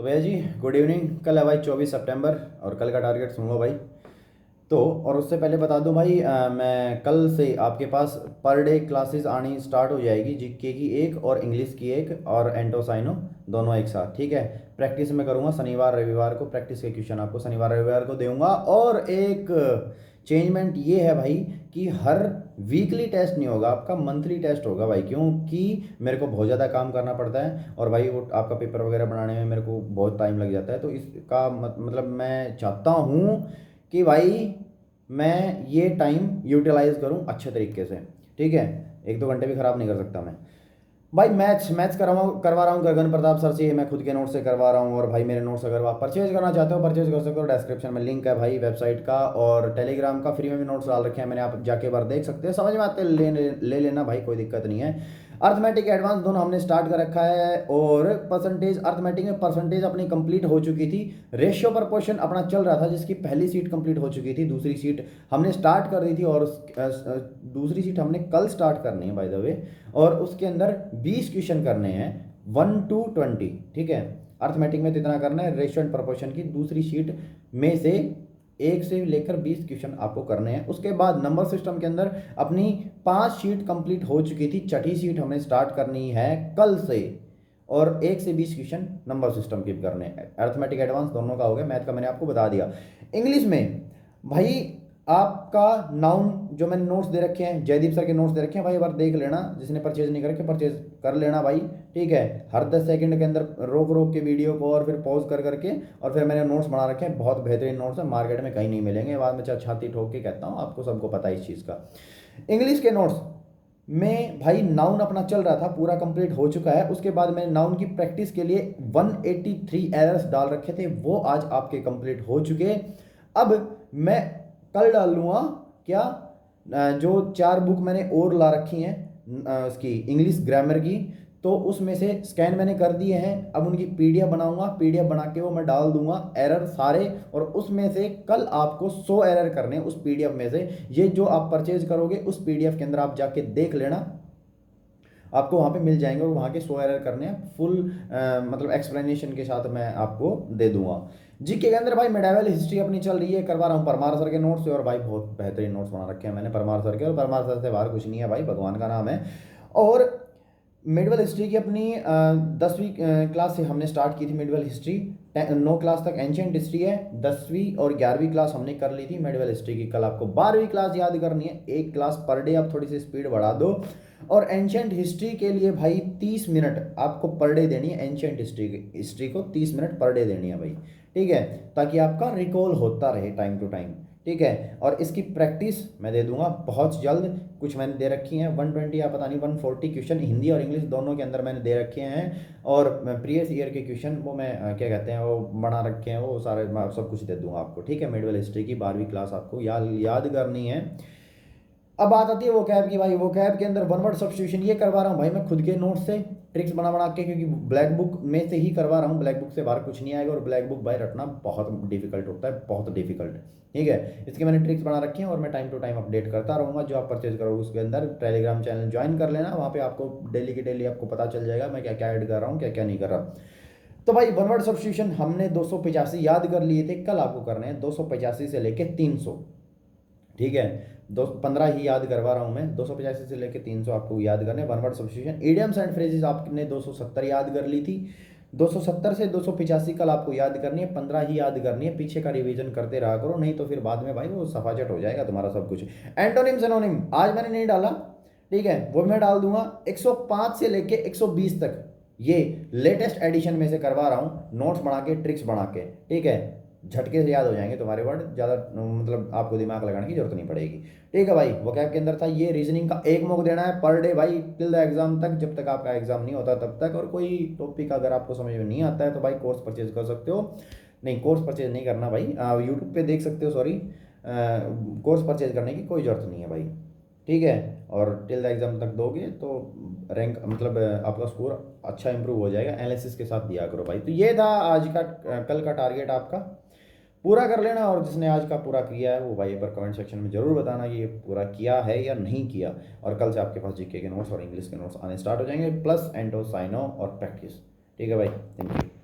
तो भैया जी good evening. कल है भाई 24 सितंबर और कल का टारगेट सुन लो भाई। तो और उससे पहले बता दूं भाई, मैं कल से आपके पास पर डे क्लासेस आनी स्टार्ट हो जाएगी। जीके की एक और इंग्लिश की एक और एंटो साइनो दोनों एक साथ, ठीक है। प्रैक्टिस में करूंगा शनिवार रविवार को, प्रैक्टिस के क्वेश्चन आपको शनिवार रविवार को दूंगा। और एक चेंजमेंट ये है भाई कि हर वीकली टेस्ट नहीं होगा, आपका मंथली टेस्ट होगा भाई, क्योंकि मेरे को बहुत ज़्यादा काम करना पड़ता है और भाई वो आपका पेपर वगैरह बनाने में मेरे को बहुत टाइम लग जाता है। तो इसका मतलब मैं चाहता हूँ कि भाई मैं ये टाइम यूटिलाइज करूँ अच्छे तरीके से, ठीक है। 1-2 घंटे भी ख़राब नहीं कर सकता मैं। भाई मैथ्स मैथ्स करवा रहा हूँ गगन प्रताप सर से, मैं खुद के नोट से करवा रहा हूँ। और भाई मेरे नोट्स अगर आप परचेज करना चाहते हो परचेज कर सकते हो, डिस्क्रिप्शन में लिंक है भाई वेबसाइट का, और टेलीग्राम का फ्री में भी नोट्स डाल रखे हैं मैंने, आप जाके बार देख सकते हैं। समझ में आते हैं ले लेना भाई, कोई दिक्कत नहीं है। अर्थमेटिक एडवांस दोनों हमने स्टार्ट कर रखा है, और परसेंटेज अर्थमेटिक में परसेंटेज अपनी कंप्लीट हो चुकी थी। रेशियो प्रपोर्शन अपना चल रहा था, जिसकी पहली सीट कंप्लीट हो चुकी थी, दूसरी सीट हमने स्टार्ट कर दी थी, और दूसरी सीट हमने कल स्टार्ट करनी है बाय द वे। और उसके अंदर 20 क्वेश्चन करने हैं 1 to 20, ठीक है। अर्थमेटिक में तो इतना करना है। रेशियो एंड प्रोपोर्शन की दूसरी शीट में से 1 से लेकर 20 क्वेश्चन आपको करने हैं। उसके बाद नंबर सिस्टम के अंदर अपनी 5 शीट कंप्लीट हो चुकी थी, छठी सीट हमें स्टार्ट करनी है कल से, और 1 से 20 क्वेश्चन नंबर सिस्टम के करने हैं। अर्थमेटिक एडवांस दोनों का हो गया, मैथ का मैंने आपको बता दिया। इंग्लिश में भाई आपका नाउन जो मैंने नोट्स दे रखे हैं, जयदीप सर के नोट्स दे रखे हैं भाई, एक बार देख लेना। जिसने परचेज नहीं करके परचेज कर लेना भाई, ठीक है। हर 10 सेकंड के अंदर रोक रोक के वीडियो को और फिर पॉज कर करके, और फिर मैंने नोट्स बना रखे हैं, बहुत बेहतरीन नोट्स हैं, मार्केट में कहीं नहीं मिलेंगे। बाद में छाती ठोक के कहता हूँ, आपको सबको पता है इस चीज़ का। इंग्लिश के नोट्स में भाई नाउन अपना चल रहा था, पूरा कंप्लीट हो चुका है। उसके बाद मैंने नाउन की प्रैक्टिस के लिए 183 एरर्स डाल रखे थे, वो आज आपके कंप्लीट हो चुके। अब मैं कल डाल लूँगा क्या, जो 4 बुक मैंने और ला रखी हैं इसकी इंग्लिश ग्रामर की, तो उसमें से स्कैन मैंने कर दिए हैं। अब उनकी पीडीएफ बनाऊंगा, पीडीएफ बना के वो मैं डाल दूंगा एरर सारे, और उसमें से कल आपको 100 एरर करने उस पीडीएफ में से। ये जो आप परचेज करोगे उस पीडीएफ के अंदर आप जाके देख लेना, आपको वहाँ पे मिल जाएंगे, और वहाँ के 100 एरर करने हैं फुल मतलब एक्सप्लेनेशन के साथ मैं आपको दे दूंगा। जीके के अंदर भाई मेडावल हिस्ट्री अपनी चल रही है, करवा रहा हूँ परमार सर के नोट्स से, और भाई बहुत बेहतरीन नोट्स बना रखे हैं मैंने परमार सर के, और परमार सर से बाहर कुछ नहीं है भाई, भगवान का नाम है। और मिडवल हिस्ट्री की अपनी 10वीं क्लास से हमने स्टार्ट की थी मिडवल हिस्ट्री, 9 क्लास तक एंशिएंट हिस्ट्री है, 10वीं और 11वीं क्लास हमने कर ली थी मिडवल हिस्ट्री की। कल आपको 12वीं क्लास याद करनी है, एक क्लास पर डे, आप थोड़ी सी स्पीड बढ़ा दो। और एंशिएंट हिस्ट्री के लिए भाई 30 मिनट आपको पर डे देनी है, एंशिएंट हिस्ट्री को 30 मिनट पर डे देनी है भाई, ठीक है, ताकि आपका रिकॉल होता रहे टाइम टू टाइम, ठीक है। और इसकी प्रैक्टिस मैं दे दूंगा बहुत जल्द, कुछ मैंने दे रखी हैं 120 या पता नहीं 140 क्वेश्चन हिंदी और इंग्लिश दोनों के अंदर मैंने दे रखे हैं। और प्रीवियस ईयर के क्वेश्चन वो मैं क्या कहते हैं वो बना रखे हैं, वो सारे मैं सब कुछ दे दूंगा आपको, ठीक है। मिडवल हिस्ट्री की 12वीं क्लास आपको याद करनी है। अब बात आती है वो कैब की भाई, वो कैब के अंदर 1 वर्ड सब्स्टिट्यूशन ये करवा रहा हूँ भाई मैं खुद के नोट से, ट्रिक्स बना के, क्योंकि ब्लैक बुक में से ही करवा रहा हूँ, ब्लैक बुक से बाहर कुछ नहीं आएगा, और ब्लैक बुक भाई रटना बहुत डिफिकल्ट होता है, बहुत डिफिकल्ट, ठीक है। इसके मैंने ट्रिक्स बना रखी हैं, और मैं टाइम टू टाइम अपडेट करता रहूँगा। जो आप परचेज करोगे उसके अंदर टेलीग्राम चैनल ज्वाइन कर लेना, वहाँ पे आपको डेली की डेली आपको पता चल जाएगा मैं क्या क्या ऐड कर रहा हूँ, क्या क्या नहीं कर रहा। तो भाई 1 वर्ड सब्स्टिट्यूशन हमने 285 याद कर लिए थे, कल आपको करने हैं 285 से लेके 300, ठीक है। 15 ही याद करवा रहा हूँ मैं, 285 से लेके 300 आपको याद करने 1 word substitution. Idioms and phrases आपने 270 याद कर ली थी, 270 से 285 कल आपको याद करनी है, 15 ही याद करनी है। पीछे का रिवीजन करते रहा करो, नहीं तो फिर बाद में भाई वो सफाचट हो जाएगा तुम्हारा सब कुछ। एंटोनिम सिनोनिम आज मैंने नहीं डाला, ठीक है, वो मैं डाल दूंगा 105 से लेके 120 तक, ये लेटेस्ट एडिशन में से करवा रहा हूँ, नोट्स बना के ट्रिक्स बना के, ठीक है। झटके से याद हो जाएंगे तुम्हारे वर्ड, ज़्यादा मतलब आपको दिमाग लगाने की जरूरत नहीं पड़ेगी, ठीक है भाई। वोकैब के अंदर था ये, रीजनिंग का 1 मॉक देना है पर डे भाई टिल द एग्जाम तक, जब तक आपका एग्जाम नहीं होता तब तक। और कोई टॉपिक अगर आपको समझ में नहीं आता है तो भाई कोर्स परचेज कर सकते हो, नहीं कोर्स परचेज नहीं करना भाई, यूट्यूब पे देख सकते हो, सॉरी, कोर्स परचेज करने की कोई ज़रूरत नहीं है भाई, ठीक है। और टिल द एग्जाम तक दोगे तो रैंक मतलब आपका स्कोर अच्छा इंप्रूव हो जाएगा, एनालिसिस के साथ दिया करो भाई। तो ये था आज का कल का टारगेट आपका, पूरा कर लेना। और जिसने आज का पूरा किया है वो भाई एक बार कमेंट सेक्शन में जरूर बताना कि ये पूरा किया है या नहीं किया। और कल से आपके पास जीके के नोट्स और इंग्लिश के नोट्स आने स्टार्ट हो जाएंगे, प्लस एंटो साइनो और प्रैक्टिस, ठीक है भाई, थैंक यू।